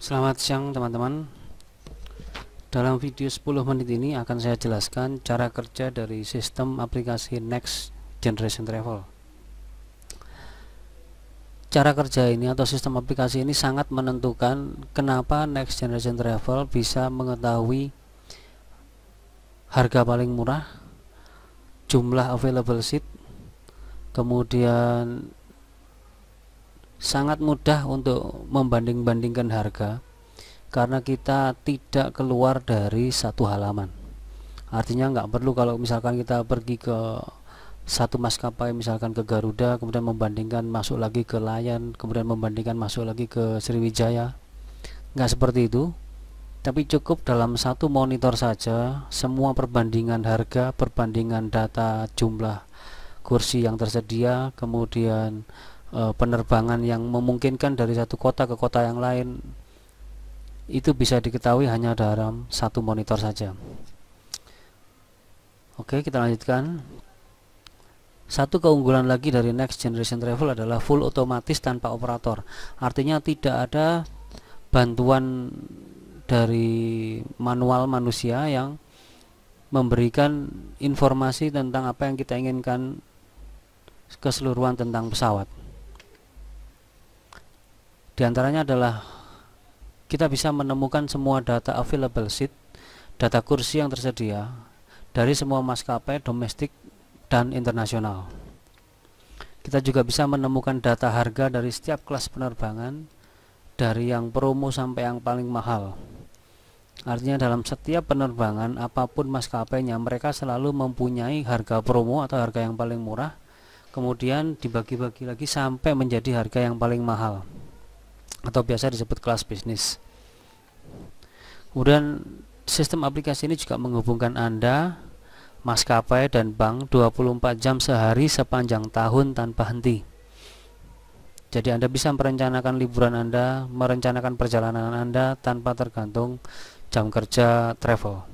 Selamat siang teman-teman. Dalam video 10 menit ini akan saya jelaskan cara kerja dari sistem aplikasi Next Generation Travel. Cara kerja ini atau sistem aplikasi ini sangat menentukan kenapa Next Generation Travel bisa mengetahui harga paling murah, jumlah available seat, kemudian sangat mudah untuk membanding-bandingkan harga karena kita tidak keluar dari satu halaman. Artinya nggak perlu kalau misalkan kita pergi ke satu maskapai, misalkan ke Garuda, kemudian membandingkan masuk lagi ke Lion, kemudian membandingkan masuk lagi ke Sriwijaya. Nggak seperti itu, tapi cukup dalam satu monitor saja semua perbandingan harga, perbandingan data jumlah kursi yang tersedia, kemudian penerbangan yang memungkinkan dari satu kota ke kota yang lain, itu bisa diketahui hanya dalam satu monitor saja. Oke, kita lanjutkan. Satu keunggulan lagi dari Next Generation Travel adalah full otomatis tanpa operator. Artinya tidak ada bantuan dari manual manusia yang memberikan informasi tentang apa yang kita inginkan keseluruhan tentang pesawat. Di antaranya adalah kita bisa menemukan semua data available seat, data kursi yang tersedia dari semua maskapai domestik dan internasional. Kita juga bisa menemukan data harga dari setiap kelas penerbangan, dari yang promo sampai yang paling mahal. Artinya dalam setiap penerbangan apapun maskapainya, mereka selalu mempunyai harga promo atau harga yang paling murah, kemudian dibagi-bagi lagi sampai menjadi harga yang paling mahal, atau biasa disebut kelas bisnis. Kemudian sistem aplikasi ini juga menghubungkan Anda, maskapai, dan bank 24 jam sehari sepanjang tahun tanpa henti. Jadi Anda bisa merencanakan liburan Anda, merencanakan perjalanan Anda tanpa tergantung jam kerja travel.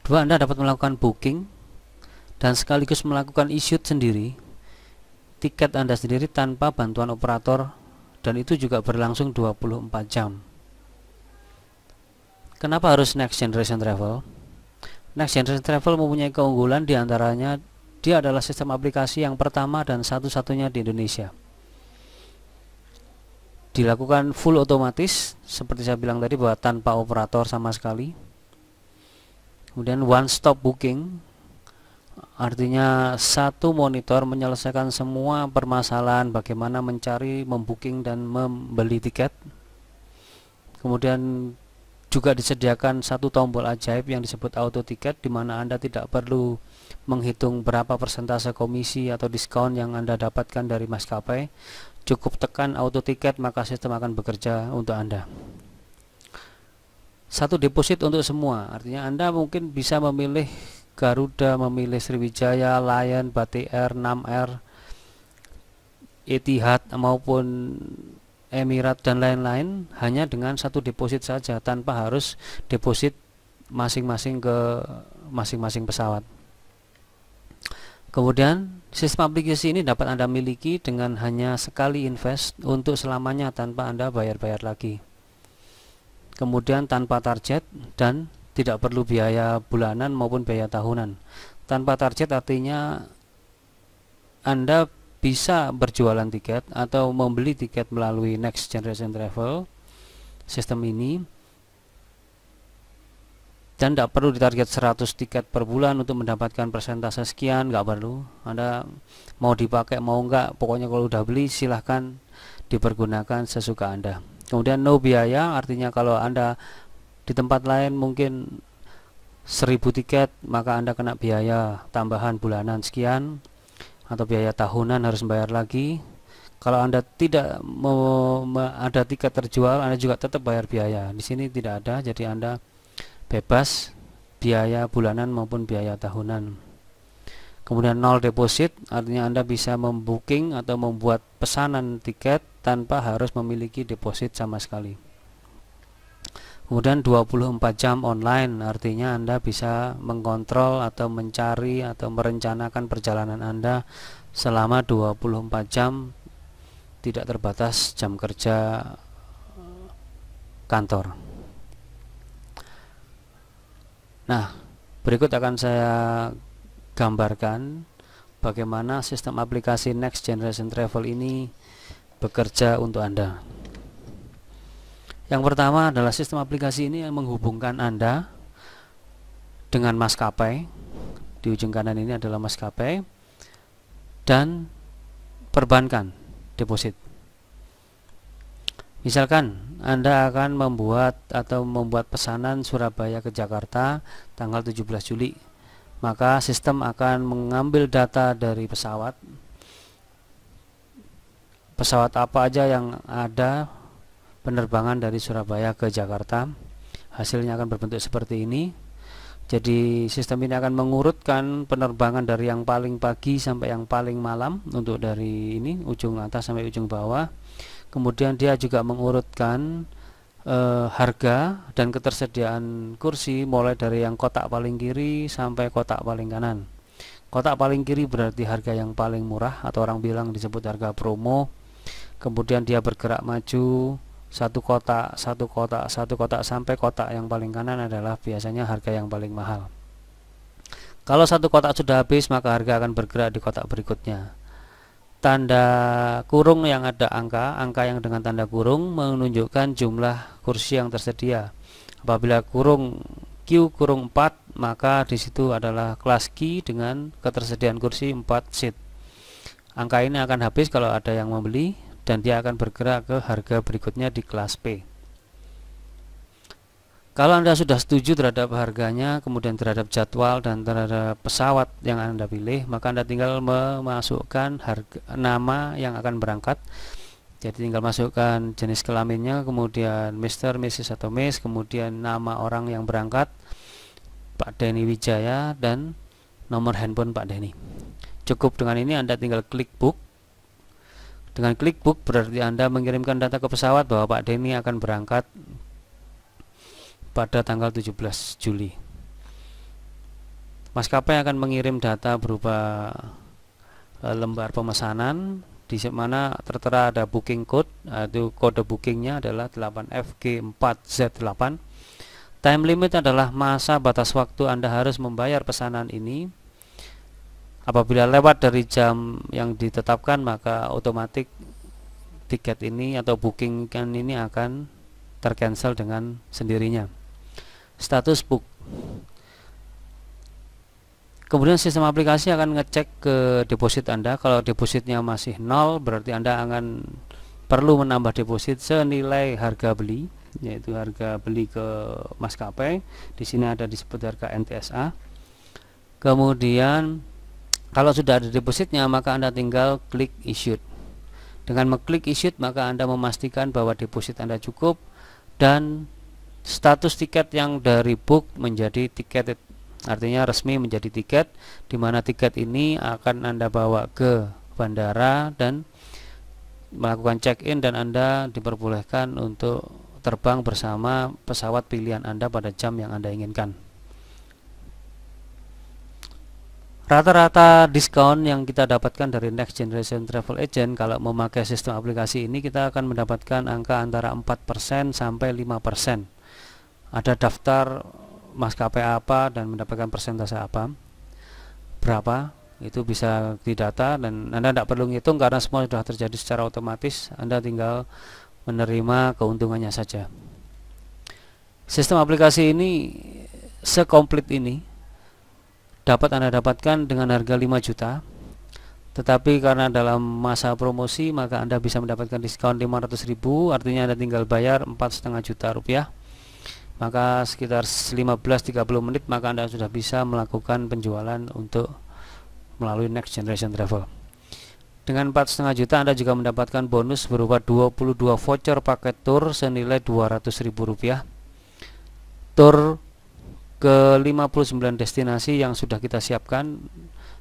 Dua, Anda dapat melakukan booking dan sekaligus melakukan issue sendiri tiket Anda sendiri tanpa bantuan operator, dan itu juga berlangsung 24 jam. Kenapa harus Next Generation Travel? Next Generation Travel mempunyai keunggulan, diantaranya dia adalah sistem aplikasi yang pertama dan satu-satunya di Indonesia. Dilakukan full otomatis, seperti saya bilang tadi, bahwa tanpa operator sama sekali. Kemudian one stop booking, artinya satu monitor menyelesaikan semua permasalahan bagaimana mencari, membooking, dan membeli tiket. Kemudian juga disediakan satu tombol ajaib yang disebut auto tiket, di mana Anda tidak perlu menghitung berapa persentase komisi atau diskon yang Anda dapatkan dari maskapai. Cukup tekan auto tiket maka sistem akan bekerja untuk Anda. Satu deposit untuk semua, artinya Anda mungkin bisa memilih Garuda, memilih Sriwijaya, Lion, Batik Air, Nam Air, Etihad maupun Emirat dan lain-lain hanya dengan satu deposit saja, tanpa harus deposit masing-masing ke masing-masing pesawat. Kemudian sistem aplikasi ini dapat Anda miliki dengan hanya sekali invest untuk selamanya tanpa Anda bayar-bayar lagi. Kemudian tanpa target dan tidak perlu biaya bulanan maupun biaya tahunan. Tanpa target artinya Anda bisa berjualan tiket atau membeli tiket melalui Next Generation Travel sistem ini, dan tidak perlu ditarget 100 tiket per bulan untuk mendapatkan persentase sekian, nggak perlu. Anda mau dipakai mau nggak, pokoknya kalau udah beli silahkan dipergunakan sesuka Anda. Kemudian no biaya, artinya kalau Anda di tempat lain mungkin 1000 tiket, maka Anda kena biaya tambahan bulanan sekian, atau biaya tahunan harus bayar lagi. Kalau Anda tidak ada tiket terjual, Anda juga tetap bayar biaya. Di sini tidak ada, jadi Anda bebas biaya bulanan maupun biaya tahunan. Kemudian nol deposit, artinya Anda bisa membooking atau membuat pesanan tiket tanpa harus memiliki deposit sama sekali. Kemudian 24 jam online, artinya Anda bisa mengontrol atau mencari atau merencanakan perjalanan Anda selama 24 jam, tidak terbatas jam kerja kantor. Nah, berikut akan saya gambarkan bagaimana sistem aplikasi Next Generation Travel ini bekerja untuk Anda. Yang pertama adalah sistem aplikasi ini yang menghubungkan Anda dengan maskapai. Di ujung kanan ini adalah maskapai dan perbankan deposit. Misalkan Anda akan membuat pesanan Surabaya ke Jakarta tanggal 17 Juli, maka sistem akan mengambil data dari pesawat apa aja yang ada penerbangan dari Surabaya ke Jakarta. Hasilnya akan berbentuk seperti ini. Jadi sistem ini akan mengurutkan penerbangan dari yang paling pagi sampai yang paling malam untuk dari ini ujung atas sampai ujung bawah. Kemudian dia juga mengurutkan harga dan ketersediaan kursi mulai dari yang kotak paling kiri sampai kotak paling kanan. Kotak paling kiri berarti harga yang paling murah atau orang bilang disebut harga promo. Kemudian dia bergerak maju satu kotak sampai kotak yang paling kanan adalah biasanya harga yang paling mahal. Kalau satu kotak sudah habis, maka harga akan bergerak di kotak berikutnya. Tanda kurung yang ada angka yang dengan tanda kurung menunjukkan jumlah kursi yang tersedia. Apabila kurung Q kurung 4, maka di situ adalah kelas Q dengan ketersediaan kursi 4 seat. Angka ini akan habis kalau ada yang membeli dan dia akan bergerak ke harga berikutnya di kelas P. Kalau Anda sudah setuju terhadap harganya, kemudian terhadap jadwal dan terhadap pesawat yang Anda pilih, maka Anda tinggal memasukkan nama yang akan berangkat. Jadi tinggal masukkan jenis kelaminnya, kemudian Mr., Mrs. atau Miss, kemudian nama orang yang berangkat, Pak Denny Wijaya, dan nomor handphone Pak Denny. Cukup dengan ini Anda tinggal klik book. Dengan klik book berarti Anda mengirimkan data ke pesawat bahwa Pak Denny akan berangkat pada tanggal 17 Juli. Maskapai akan mengirim data berupa lembar pemesanan di mana tertera ada booking code, itu kode bookingnya adalah 8FG4Z8. Time limit adalah masa batas waktu Anda harus membayar pesanan ini. Apabila lewat dari jam yang ditetapkan, maka otomatis tiket ini atau booking ini akan tercancel dengan sendirinya. Status book. Kemudian sistem aplikasi akan ngecek ke deposit Anda. Kalau depositnya masih 0, berarti Anda akan perlu menambah deposit senilai harga beli, yaitu harga beli ke maskapai. Di sini ada disebut harga NTSA. Kemudian kalau sudah ada depositnya, maka Anda tinggal klik issued. Dengan mengklik issued, maka Anda memastikan bahwa deposit Anda cukup dan status tiket yang dari book menjadi tiket, artinya resmi menjadi tiket, di mana tiket ini akan Anda bawa ke bandara dan melakukan check-in, dan Anda diperbolehkan untuk terbang bersama pesawat pilihan Anda pada jam yang Anda inginkan. Rata-rata diskon yang kita dapatkan dari Next Generation Travel Agent kalau memakai sistem aplikasi ini, kita akan mendapatkan angka antara 4% sampai 5%. Ada daftar maskapai apa dan mendapatkan persentase apa, berapa, itu bisa didata dan Anda tidak perlu ngitung karena semua sudah terjadi secara otomatis. Anda tinggal menerima keuntungannya saja. Sistem aplikasi ini sekomplit ini dapat Anda dapatkan dengan harga 5 juta, tetapi karena dalam masa promosi maka Anda bisa mendapatkan diskon 500.000, artinya Anda tinggal bayar 4,5 juta rupiah, maka sekitar 15-30 menit maka Anda sudah bisa melakukan penjualan untuk melalui Next Generation Travel. Dengan 4,5 juta Anda juga mendapatkan bonus berupa 22 voucher paket tour senilai 200.000 rupiah, tour ke 59 destinasi yang sudah kita siapkan.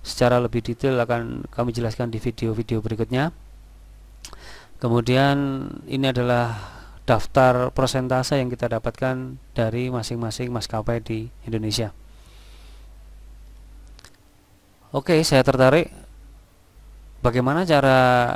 Secara lebih detail akan kami jelaskan di video-video berikutnya. Kemudian ini adalah daftar persentase yang kita dapatkan dari masing-masing maskapai di Indonesia. Oke, saya tertarik bagaimana cara